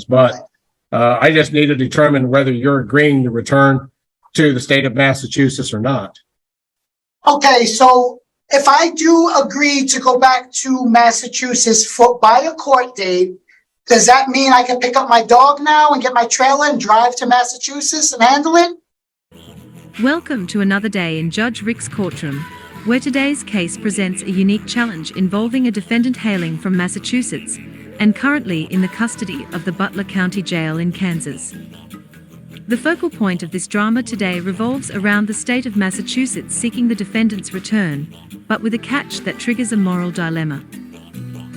but I just need to determine whether you're agreeing to return to the state of Massachusetts or not. Okay, so if I do agree to go back to Massachusetts by a court date, does that mean I can pick up my dog now and get my trailer and drive to Massachusetts and handle it? Welcome to another day in Judge Ricke's courtroom, where today's case presents a unique challenge involving a defendant hailing from Massachusetts and currently in the custody of the Butler County Jail in Kansas. The focal point of this drama today revolves around the state of Massachusetts seeking the defendant's return, but with a catch that triggers a moral dilemma.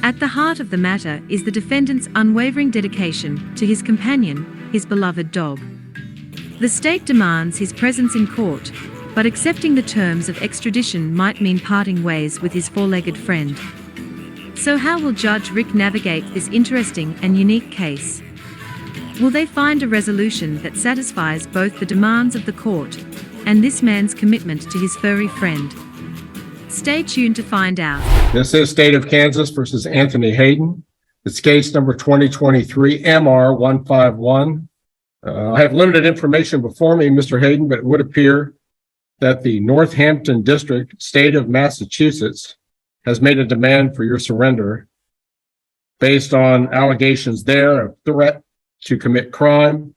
At the heart of the matter is the defendant's unwavering dedication to his companion, his beloved dog. The state demands his presence in court, but accepting the terms of extradition might mean parting ways with his four-legged friend. So how will Judge Ricke navigate this interesting and unique case? Will they find a resolution that satisfies both the demands of the court and this man's commitment to his furry friend? Stay tuned to find out. This is State of Kansas versus Anthony Hayden. It's case number 2023 MR 151. I have limited information before me, Mr. Hayden, but it would appear that the Northampton District, State of Massachusetts, has made a demand for your surrender based on allegations there of threat to commit crime,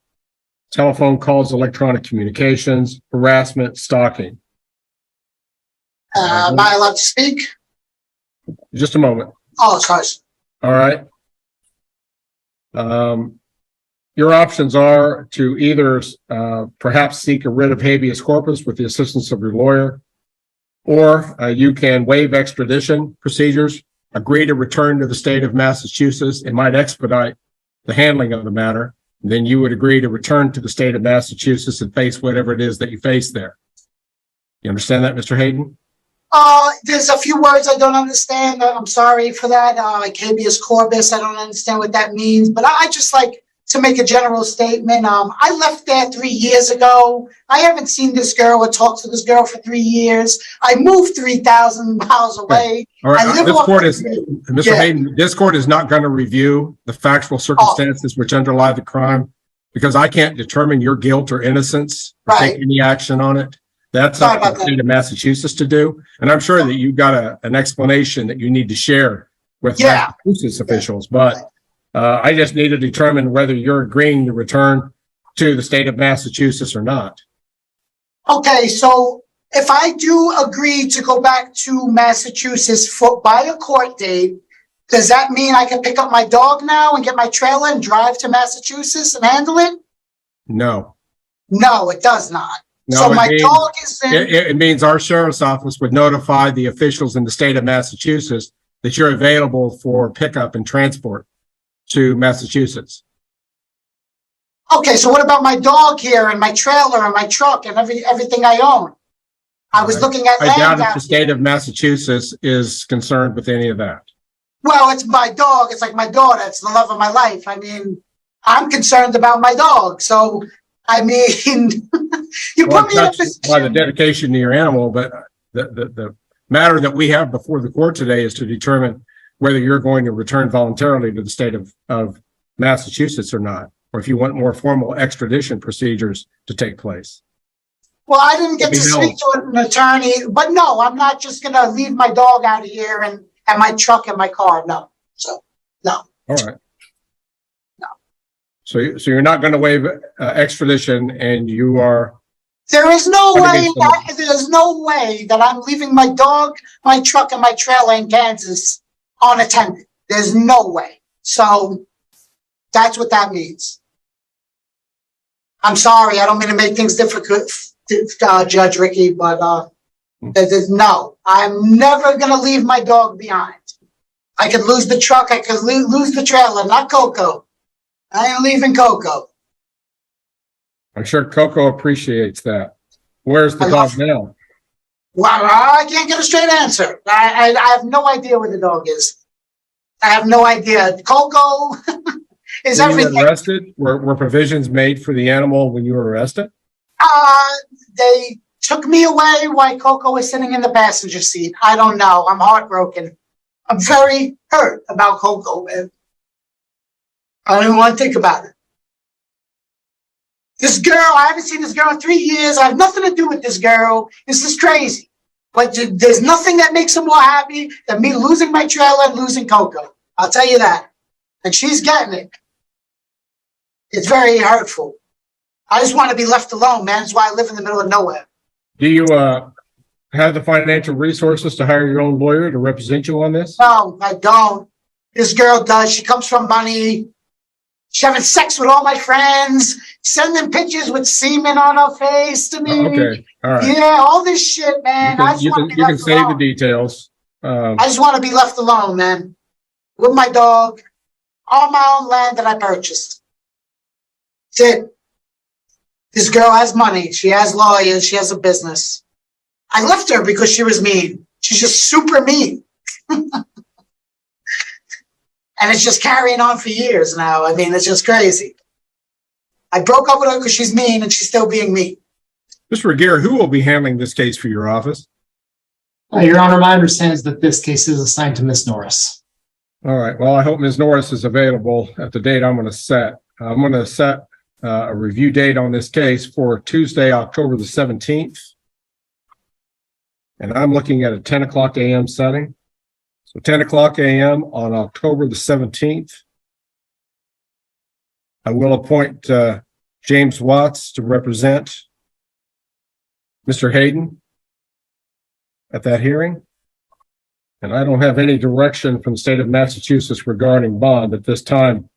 telephone calls, electronic communications, harassment, stalking. Am I allowed to speak? Just a moment. Oh, sorry. All right. Your options are to either perhaps seek a writ of habeas corpus with the assistance of your lawyer, or you can waive extradition procedures, agree to return to the state of Massachusetts. It might expedite the handling of the matter. Then you would agree to return to the state of Massachusetts and face whatever it is that you face there. You understand that, Mr. Hayden? There's a few words I don't understand. I'm sorry for that. Like habeas corpus, I don't understand what that means. But I just like to make a general statement. I left there 3 years ago. I haven't seen this girl or talked to this girl for 3 years. I moved 3,000 miles away. All right. Mr. Hayden, this court is not going to review the factual circumstances which underlie the crime because I can't determine your guilt or innocence or take any action on it. That's up to the state of Massachusetts to do. And I'm sure that you've got an explanation that you need to share with Massachusetts officials, but I just need to determine whether you're agreeing to return to the state of Massachusetts or not. Okay, so if I do agree to go back to Massachusetts by a court date, does that mean I can pick up my dog now and get my trailer and drive to Massachusetts and handle it? No. No, it does not. No, so my dog is in... It means our sheriff's office would notify the officials in the state of Massachusetts that you're available for pickup and transport to Massachusetts. Okay, so what about my dog here and my trailer and my truck and everything I own? I was looking at land. I doubt if the state of Massachusetts is concerned with any of that. Well, it's my dog. It's like my daughter. It's the love of my life. I mean, I'm concerned about my dog. So, I mean, you put me in a position. By the dedication to your animal, but the matter that we have before the court today is to determine whether you're going to return voluntarily to the state of Massachusetts or not, or if you want more formal extradition procedures to take place. Well, I didn't get to speak to an attorney, but no, I'm not just going to leave my dog out of here and my truck and my car. No. So, no. All right. No. So you're not going to waive extradition, and you are... There is no way that I'm leaving my dog, my truck, and my trailer in Kansas unattended. There's no way. So that's what that means. I'm sorry. I don't mean to make things difficult, Judge Ricke, but there's no. I'm never going to leave my dog behind. I could lose the truck. I could lose the trailer, not Coco. I ain't leaving Coco. I'm sure Coco appreciates that. Where's the dog now? Well, I can't get a straight answer. I have no idea where the dog is. I have no idea. Coco is everything. You were arrested? Were provisions made for the animal when you were arrested? They took me away while Coco was sitting in the passenger seat. I don't know. I'm heartbroken. I'm very hurt about Coco, man. I don't even want to think about it. This girl, I haven't seen this girl in 3 years. I have nothing to do with this girl. This is crazy. But there's nothing that makes her more happy than me losing my trailer and losing Coco. I'll tell you that. And she's getting it. It's very hurtful. I just want to be left alone, man. That's why I live in the middle of nowhere. Do you have the financial resources to hire your own lawyer to represent you on this? No, I don't. This girl does. She comes from money. She's having sex with all my friends, sending pictures with semen on her face to me. Okay, all right. Yeah, all this shit, man. You can say the details. I just want to be left alone, man. With my dog, on my own land that I purchased. That's it. This girl has money. She has lawyers. She has a business. I left her because she was mean. She's just super mean. And it's just carrying on for years now. I mean, it's just crazy. I broke up with her because she's mean and she's still being mean. Mr. Ricke, who will be handling this case for your office? Your Honor, my understanding is that this case is assigned to Miss Norris. All right. Well, I hope Ms. Norris is available at the date I'm going to set. I'm going to set a review date on this case for Tuesday, October the 17th. And I'm looking at a 10 o'clock a.m. setting. So 10 o'clock a.m. on October the 17th. I will appoint James Watts to represent Mr. Hayden at that hearing. And I don't have any direction from the state of Massachusetts regarding bond at this time.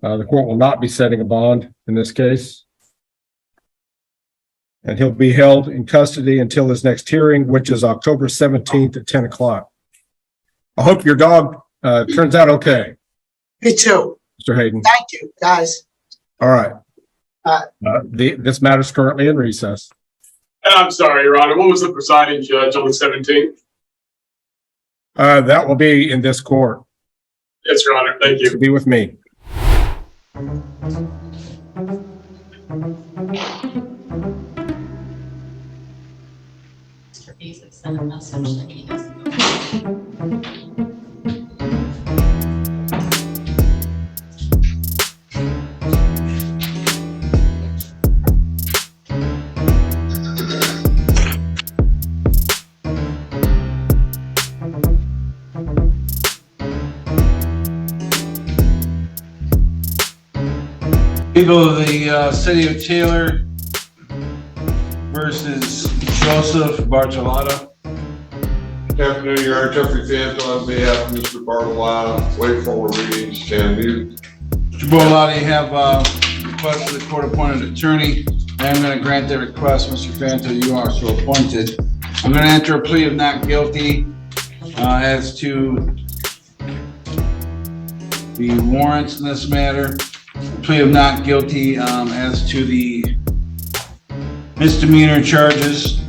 The court will not be setting a bond in this case. And he'll be held in custody until his next hearing, which is October 17th at 10 o'clock. I hope your dog turns out okay. Me too. Mr. Hayden. Thank you, guys. All right. This matter is currently in recess. I'm sorry, Your Honor. What was the presiding judge on the 17th? That will be in this court. Yes, Your Honor. Thank you. To be with me. He's sent a message that he doesn't. People of the city of Taylor versus Joseph Bartolotta. Good afternoon, Your Honor. Jeffrey Fanto on behalf of Mr. Bartolotta. Wait for readings, stand mute. Mr. Bartolotta, you have requested a court-appointed attorney. I am going to grant that request, Mr. Fanto. You are so appointed. I'm going to enter a plea of not guilty as to the warrants in this matter. Plea of not guilty as to the misdemeanor charges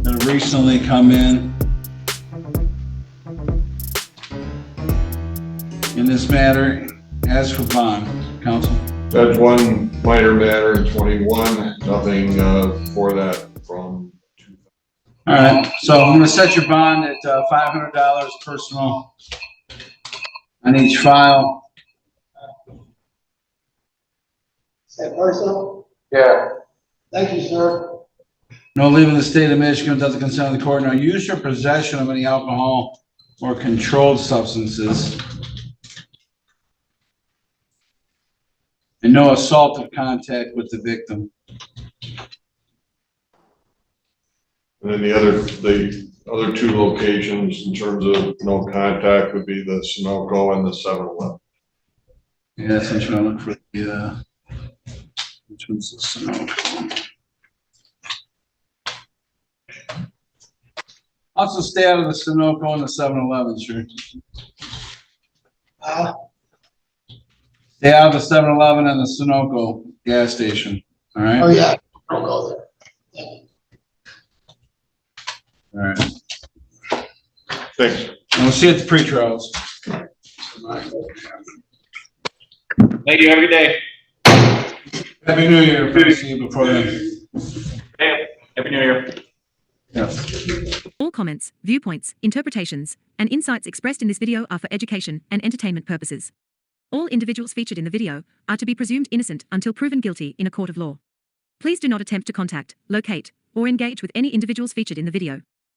that have recently come in this matter. As for bond, counsel. That's one minor matter in 21, nothing for that from. All right, so I'm going to set your bond at $500 personal on each file. Is that personal? Yeah. Thank you, sir. No leaving the state of Michigan without the consent of the court. No use or possession of any alcohol or controlled substances. And no assaultive contact with the victim. And then the other two locations in terms of no contact would be the Sunoco and the 7-Eleven. Yeah, that's what I'm trying to look for. The which one's the Sunoco? Also stay out of the Sunoco and the 7-Eleven, sure. Stay out of the 7-Eleven and the Sunoco gas station. All right. Oh, yeah. Don't go there. Yeah. All right. Thanks. And we'll see you at the pre-trials. Thank you. Have a good day. Happy New Year. Good to see you before then. Hey, Happy New Year. Yeah. All comments, viewpoints, interpretations, and insights expressed in this video are for education and entertainment purposes. All individuals featured in the video are to be presumed innocent until proven guilty in a court of law. Please do not attempt to contact, locate, or engage with any individuals featured in the video.